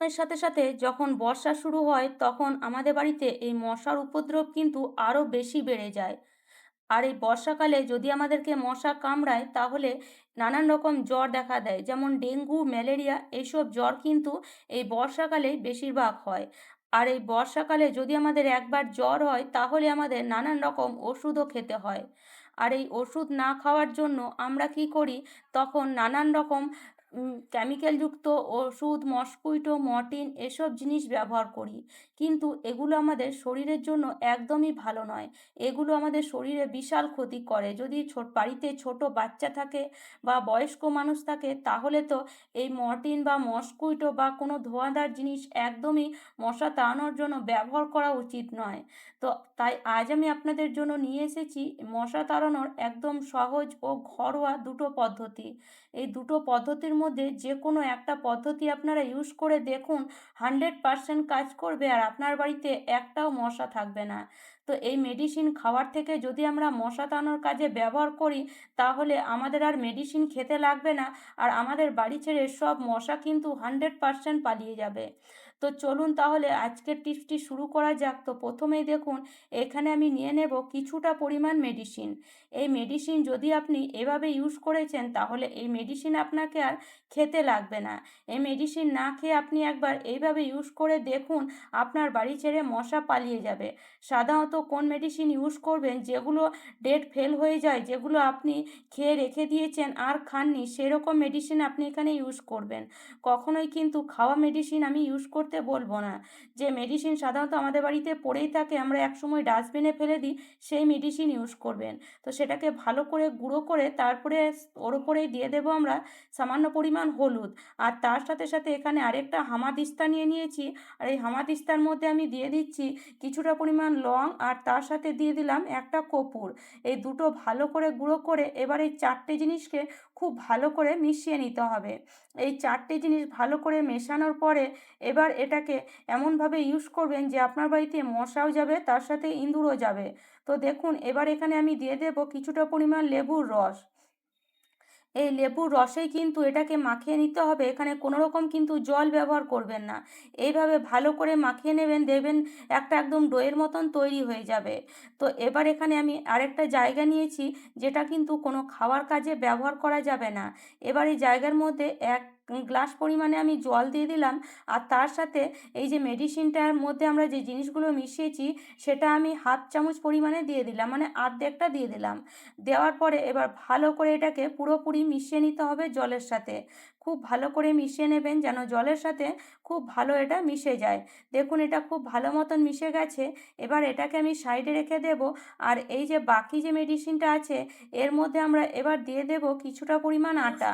এর সাথে সাথে যখন বর্ষা শুরু হয় তখন আমাদের বাড়িতে এই মশার উপদ্রব কিন্তু আরও বেশি বেড়ে যায়। আর এই বর্ষাকালে যদি আমাদেরকে মশা কামড়ায় তাহলে নানান রকম জ্বর দেখা দেয়, যেমন ডেঙ্গু, ম্যালেরিয়া, এইসব জ্বর কিন্তু এই বর্ষাকালেই বেশিরভাগ হয়। আর এই বর্ষাকালে যদি আমাদের একবার জ্বর হয় তাহলে আমাদের নানান রকম ওষুধও খেতে হয়। আর এই ওষুধ না খাওয়ার জন্য আমরা কি করি, তখন নানান রকম কেমিক্যালযুক্ত ওষুধ, মস্কুইটো, মর্টিন এসব জিনিস ব্যবহার করি। কিন্তু এগুলো আমাদের শরীরের জন্য একদমই ভালো নয়। এগুলো আমাদের শরীরে বিশাল ক্ষতি করে। যদি বাড়িতে ছোট বাচ্চা থাকে বা বয়স্ক মানুষ থাকে তাহলে তো এই মর্টিন বা মস্কুইটো বা কোনো ধোঁয়াদার জিনিস একদমই মশা তাড়ানোর জন্য ব্যবহার করা উচিত নয়। তো তাই আজ আমি আপনাদের জন্য নিয়ে এসেছি মশা তাড়ানোর একদম সহজ ও ঘরোয়া দুটো পদ্ধতি। এই দুটো পদ্ধতির মধ্যে যে কোনো একটা পদ্ধতি আপনারা ইউজ করে দেখুন, 100% কাজ করবে আর আপনার বাড়িতে একটাও মশা থাকবে না। তো এই মেডিসিন খাওয়ার থেকে যদি আমরা মশা তাড়ানোর কাজে ব্যবহার করি তাহলে আমাদের আর মেডিসিন খেতে লাগবে না। আর আমাদের বাড়ি ছেড়ে সব মশা কিন্তু 100% পালিয়ে যাবে। তো চলুন তাহলে আজকের টিপসটি শুরু করা যাক। তো প্রথমেই দেখুন, এখানে আমি নিয়ে নেব কিছুটা পরিমাণ মেডিসিন। এই মেডিসিন যদি আপনি এভাবে ইউজ করেছেন তাহলে এই মেডিসিন আপনাকে আর খেতে লাগবে না। এই মেডিসিন না খেয়ে আপনি একবার এইভাবে ইউজ করে দেখুন, আপনার বাড়ি ছেড়ে মশা পালিয়ে যাবে। সাধারণত কোন মেডিসিন ইউজ করবেন যেগুলো ডেট ফেল হয়ে যায়, যেগুলো আপনি খেয়ে রেখে দিয়েছেন আর খাননি, সেরকম মেডিসিন আপনি এখানে ইউজ করবেন। কখনোই কিন্তু খাওয়া মেডিসিন আমি ইউজ করতে বলবো না। যে মেডিসিন সাধারণত আমাদের বাড়িতে পড়েই থাকে, আমরা একসময় ডাস্টবিনে ফেলে দিই, সেই মেডিসিন ইউজ করবেন। তো সেটাকে ভালো করে গুঁড়ো করে তারপরে ওর উপরেই দিয়ে দেবো আমরা সামান্য পরিমাণ হলুদ। আর তার সাথে সাথে এখানে আরেকটা হামাদিস্তা নিয়ে নিয়েছি। আর এই হামাদিস্তার মধ্যে আমি দিয়ে দিচ্ছি কিছুটা পরিমাণ লং আর তার সাথে দিয়ে দিলাম একটা কর্পূর। এই দুটো ভালো করে গুঁড়ো করে এবার এই 4টে জিনিসকে খুব ভালো করে মিশিয়ে নিতে হবে। এই 4টে জিনিস ভালো করে মেশানোর পরে এবার এটাকে এমনভাবে ইউজ করবেন যে আপনার বাড়িতে মশাও যাবে, তার সাথে ইঁদুরও যাবে। তো দেখুন, এবার এখানে আমি দিয়ে দেব কিছুটা পরিমাণ লেবুর রস। এই লেবুর রসেই কিন্তু এটাকে মাখিয়ে নিতে হবে, এখানে কোনো রকম কিন্তু জল ব্যবহার করবেন না। এইভাবে ভালো করে মাখিয়ে নেবেন, দেখবেন একটা একদম ডোয়ের মতন তৈরি হয়ে যাবে। তো এবার এখানে আমি আরেকটা জায়গা নিয়েছি যেটা কিন্তু কোনো খাওয়ার কাজে ব্যবহার করা যাবে না। এবার এই জায়গার মধ্যে 1 গ্লাস পরিমাণে আমি জল দিয়ে দিলাম। আর তার সাথে এই যে মেডিসিনটার মধ্যে আমরা যে জিনিসগুলো মিশিয়েছি সেটা আমি হাফ চামচ পরিমাণে দিয়ে দিলাম, মানে অর্ধেকটা দিয়ে দিলাম। দেওয়ার পরে এবার ভালো করে এটাকে পুরোপুরি মিশিয়ে নিতে হবে জলের সাথে। খুব ভালো করে মিশিয়ে নেবেন যেন জলের সাথে খুব ভালো এটা মিশে যায়। দেখুন, এটা খুব ভালো মতন মিশে গেছে। এবার এটাকে আমি সাইডে রেখে দেব। আর এই যে বাকি যে মেডিসিনটা আছে এর মধ্যে আমরা এবার দিয়ে দেব কিছুটা পরিমাণ আটা।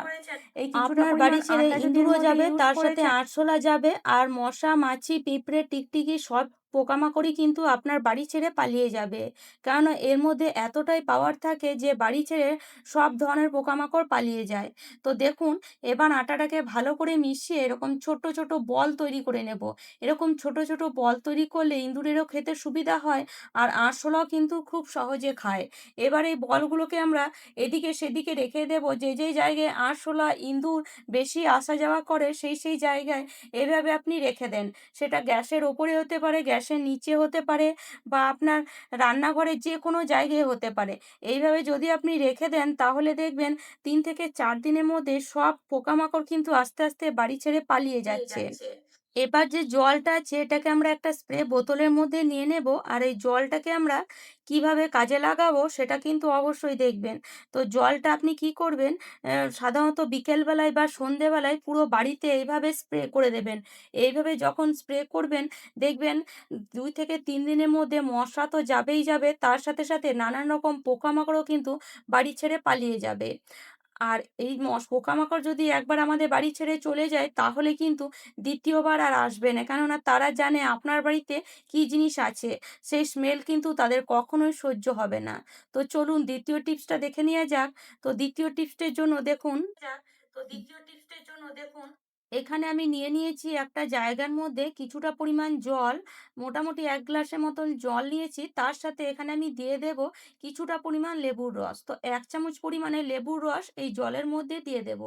এই কিছুটা আপনার পরিমাণ বাড়ি ছেড়ে আটা যদি এর ইঁদুরও মধ্যে যাবে, ইউজ তার সাথে করেছেন। আরশোলা যাবে, আর মশা, মাছি, পিঁপড়ে, টিকটিকি সব পোকামাকড়ই কিন্তু আপনার বাড়ি ছেড়ে পালিয়ে যাবে। কেননা এর মধ্যে এতটাই পাওয়ার থাকে যে বাড়ি ছেড়ে সব ধরনের পোকামাকড় পালিয়ে যায়। তো দেখুন, এবার আটাটাকে ভালো করে মিশিয়ে এরকম ছোট, ছোট বল তৈরি করে নেব। এরকম ছোট, ছোট বল তৈরি করলে ইঁদুরেরও খেতে সুবিধা হয় আর আরশোলাও কিন্তু খুব সহজে খায়। এবার এই বলগুলোকে আমরা এদিকে সেদিকে রেখে দেব। যেই জায়গায় আরশোলা, ইঁদুর বেশি আসা যাওয়া করে সেই জায়গায় এভাবে আপনি রেখে দেন। সেটা গ্যাসের ওপরে হতে পারে, গ্যাসের নিচে হতে পারে বা আপনার রান্নাঘরের যেকোনো জায়গায় হতে পারে। এইভাবে যদি আপনি রেখে দেন তাহলে দেখবেন ৩ থেকে ৪ দিনের মধ্যে সব পোকামাকড় কিন্তু আস্তে, আস্তে বাড়ি ছেড়ে পালিয়ে যাচ্ছে। এবার যে জলটা আছে এটাকে আমরা একটা স্প্রে বোতলের মধ্যে নিয়ে নেব। আর এই জলটাকে আমরা কিভাবে কাজে লাগাবো সেটা কিন্তু অবশ্যই দেখবেন। তো জলটা আপনি কি করবেন, সাধারণত বিকেলবেলায় বা সন্ধেবেলায় পুরো বাড়িতে এইভাবে স্প্রে করে দেবেন। এইভাবে যখন স্প্রে করবেন দেখবেন ২ থেকে ৩ দিনের মধ্যে মশা তো যাবেই যাবে, তার সাথে, সাথে নানান রকম পোকামাকড়ও কিন্তু বাড়ি ছেড়ে পালিয়ে যাবে। আর এই পোকামাকড় যদি একবার আমাদের বাড়ি ছেড়ে চলে যায় তাহলে কিন্তু দ্বিতীয়বার আর আসবে না। কেননা তারা জানে আপনার বাড়িতে কি জিনিস আছে। সেই স্মেল কিন্তু তাদের কখনোই সহ্য হবে না। তো চলুন ২য় টিপসটা দেখে নেওয়া যাক। তো ২য় টিপসটির জন্য দেখুন এখানে আমি নিয়ে নিয়েছি একটা জায়গার মধ্যে কিছুটা পরিমাণ জল, মোটামুটি ১ গ্লাসের মতন জল নিয়েছি। তার সাথে এখানে আমি দিয়ে দেব কিছুটা পরিমাণ লেবুর রস। তো ১ চামচ পরিমাণে লেবুর রস এই জলের মধ্যে দিয়ে দেব।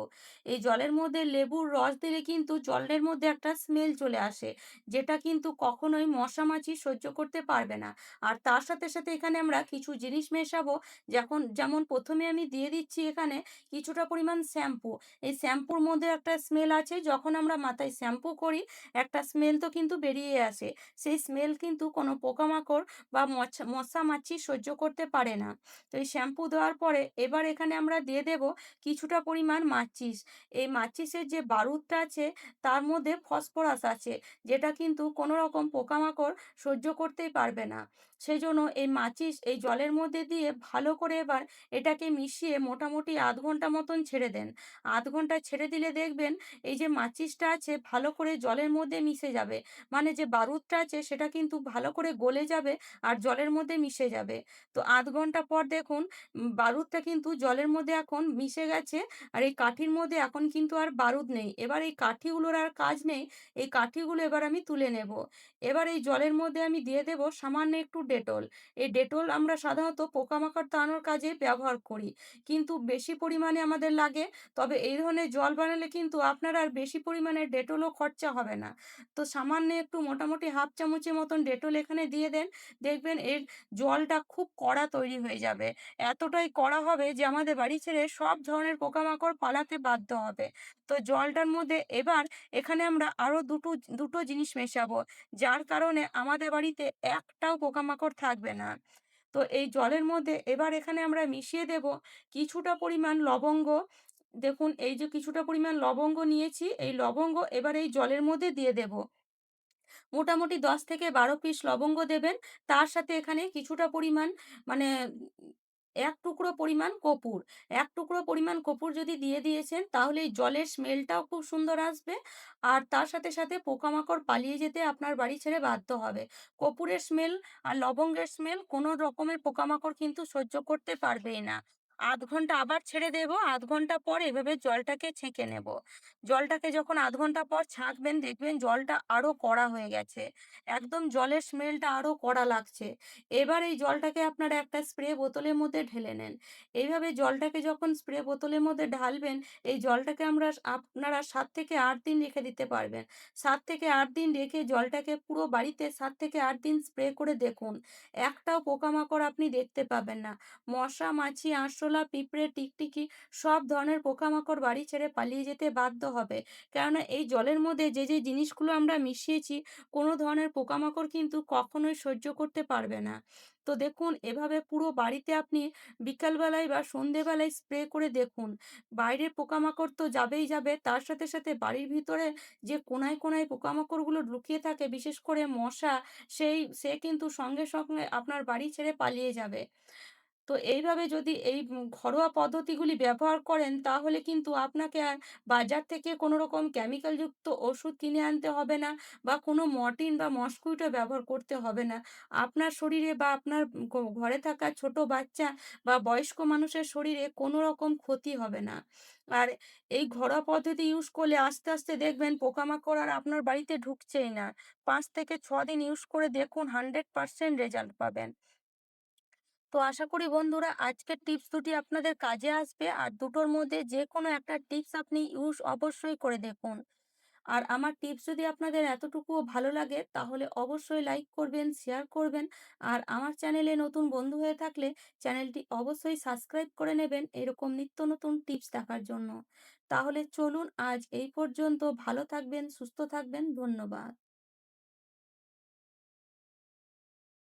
এই জলের মধ্যে লেবুর রস দিলে কিন্তু জলের মধ্যে একটা স্মেল চলে আসে, যেটা কিন্তু কখনোই মশা মাছি সহ্য করতে পারবে না। আর তার সাথে, সাথে এখানে আমরা কিছু জিনিস মেশাবো, যেমন ১ম এ আমি দিয়ে দিচ্ছি এখানে কিছুটা পরিমাণ শ্যাম্পু। এই শ্যাম্পুর মধ্যে একটা স্মেল আছে, যখন আমরা মাথায় শ্যাম্পু করি একটা স্মেল তো কিন্তু বেরিয়ে আসে। সেই স্মেল কিন্তু কোনো পোকামাকড় বা মশা মাছি সহ্য করতে পারে না। তো এই শ্যাম্পু দেওয়ার পরে এবার এখানে আমরা দিয়ে দেব কিছুটা পরিমাণ মাচিস। এই মাচিসের যে বারুদটা আছে তার মধ্যে ফসফরাস আছে, যেটা কিন্তু কোনো রকম পোকামাকড় সহ্য করতেই পারবে না। সেজন্য এই মাচিস এই জলের মধ্যে দিয়ে ভালো করে এবার এটাকে মিশিয়ে মোটামুটি ০.৫ ঘন্টা মতন ছেড়ে দেন। ০.৫ ঘন্টা ছেড়ে দিলে দেখবেন এই যে মাচিসটা আছে ভালো করে জলের মধ্যে মিশে যাবে। মানে যে বারুদটা আছে সেটা কিন্তু ভালো করে গলে যাবে আর জলের মধ্যে মিশে যাবে। তো ০.৫ ঘন্টা পর দেখুন বারুদটা কিন্তু জলের মধ্যে এখন মিশে গেছে। আর এই কাঠির মধ্যে এখন কিন্তু আর বারুদ নেই। এবার এই কাঠিগুলোর আর কাজ নেই। এই কাঠিগুলো এবার আমি তুলে নেব। এবার এই জলের মধ্যে আমি দিয়ে দেব সামান্য একটু ডেটল। এই ডেটল আমরা সাধারণত পোকামাকড় তাড়ানোর কাজে ব্যবহার করি। কিন্তু বেশি পরিমাণে আমাদের লাগে। তবে এই ধরনের জল বানালে কিন্তু আপনার আর বেশি পরিমাণে ডেটলও খরচা হবে না। তো সামান্য একটু মোটামুটি ১/২ চামচের মতন ডেটল এখানে দিয়ে দেন। দেখবেন এর জলটা খুব কড়া তৈরি হয়ে যাবে। এতটাই কড়া হবে যে আমাদের বাড়ি ছেড়ে সব ধরনের পোকামাকড় পালাতে বাধ্য হবে। তো জলটার মধ্যে এবার এখানে আমরা আরো দুটো জিনিস মেশাবো। যার কারণে আমাদের বাড়িতে একটাও পোকামাকড় থাকবে না। তো এই জলের মধ্যে এবার এখানে আমরা মিশিয়ে দেব কিছুটা পরিমাণ লবঙ্গ। দেখুন এই যে কিছুটা পরিমাণ লবঙ্গ নিয়েছি, এই লবঙ্গ এবার এই জলের মধ্যে দিয়ে দেব। মোটামুটি ১০ থেকে ১২ পিস লবঙ্গ দেবেন। তার সাথে এখানে কিছুটা পরিমাণ মানে ১ টুকরো পরিমাণ কপুর। ১ টুকরো পরিমাণ কপুর যদি দিয়ে দিয়েছেন তাহলে এই জলের স্মেলটাও খুব সুন্দর আসবে। আর তার সাথে, সাথে পোকামাকড় পালিয়ে যেতে আপনার বাড়ি ছেড়ে বাধ্য হবে। কপুরের স্মেল আর লবঙ্গের স্মেল কোনো রকমের পোকামাকড় কিন্তু সহ্য করতে পারবেই না। ০.৫ ঘন্টা আবার ছেড়ে দেব। ০.৫ ঘন্টা পর এভাবে জলটাকে ছেঁকে নেব। জলটাকে যখন ০.৫ ঘন্টা পর ছাঁকবেন দেখবেন জলটা আরো কড়া হয়ে গেছে। একদম জলের স্মেলটা আরো কড়া লাগছে। এবার এই জলটাকে আপনারা একটা স্প্রে বোতলের মধ্যে ঢেলে নেন। এইভাবে জলটাকে যখন স্প্রে বোতলের মধ্যে ঢালবেন, এই জলটাকে আপনারা ৭ থেকে ৮ দিন রেখে দিতে পারবেন। ৭ থেকে ৮ দিন রেখে জলটাকে পুরো বাড়িতে ৭ থেকে ৮ দিন স্প্রে করে দেখুন। একটাও পোকামাকড় আপনি দেখতে পাবেন না। মশা, মাছি, আরশোলা, পিঁপড়ে, টিকটিকি সব ধরনের পোকামাকড় বাড়ি ছেড়ে পালিয়ে যেতে বাধ্য হবে। কেননা এই জলের মধ্যে যে জিনিসগুলো আমরা মিশিয়েছি কোনো ধরনের পোকামাকড় কিন্তু কখনোই সহ্য করতে পারবে না। তো দেখুন এভাবে পুরো বাড়িতে আপনি বিকালবেলায় বা সন্ধ্যেবেলায় স্প্রে করে দেখুন। বাইরের পোকামাকড় তো যাবেই যাবে, তার সাথে, সাথে বাড়ির ভিতরে যে কোণায়, কোণায় পোকামাকড়গুলো লুকিয়ে থাকে বিশেষ করে মশা, সে কিন্তু সঙ্গে, সঙ্গে আপনার বাড়ি ছেড়ে পালিয়ে যাবে। তো এইভাবে যদি এই ঘরোয়া পদ্ধতিগুলি ব্যবহার করেন তাহলে কিন্তু আপনাকে আর বাজার থেকে কোনো রকম কেমিক্যালযুক্ত ওষুধ কিনে আনতে হবে না বা কোনো মর্টিন বা মসকুইটো ব্যবহার করতে হবে না। আপনার শরীরে বা আপনার ঘরে থাকা ছোট বাচ্চা বা বয়স্ক মানুষের শরীরে কোনো রকম ক্ষতি হবে না। আর এই ঘরোয়া পদ্ধতি ইউজ করলে আস্তে, আস্তে দেখবেন পোকামাকড় আর আপনার বাড়িতে ঢুকছেই না। ৫ থেকে ৬ দিন ইউজ করে দেখুন 100% রেজাল্ট পাবেন। তো আশা করি বন্ধুরা আজকের টিপস দুটি আপনাদের কাজে আসবে আর দুটোর মধ্যে যে কোনো একটা টিপস আপনি ইউজ অবশ্যই করে দেখুন। আর আমার টিপস যদি আপনাদের এতটুকুও ভালো লাগে তাহলে অবশ্যই লাইক করবেন, শেয়ার করবেন আর আমার চ্যানেলে নতুন বন্ধু হয়ে থাকলে চ্যানেলটি অবশ্যই সাবস্ক্রাইব করে নেবেন এরকম নিত্য নতুন টিপস দেখার জন্য। তাহলে চলুন আজ এই পর্যন্ত, ভালো থাকবেন, সুস্থ থাকবেন, ধন্যবাদ।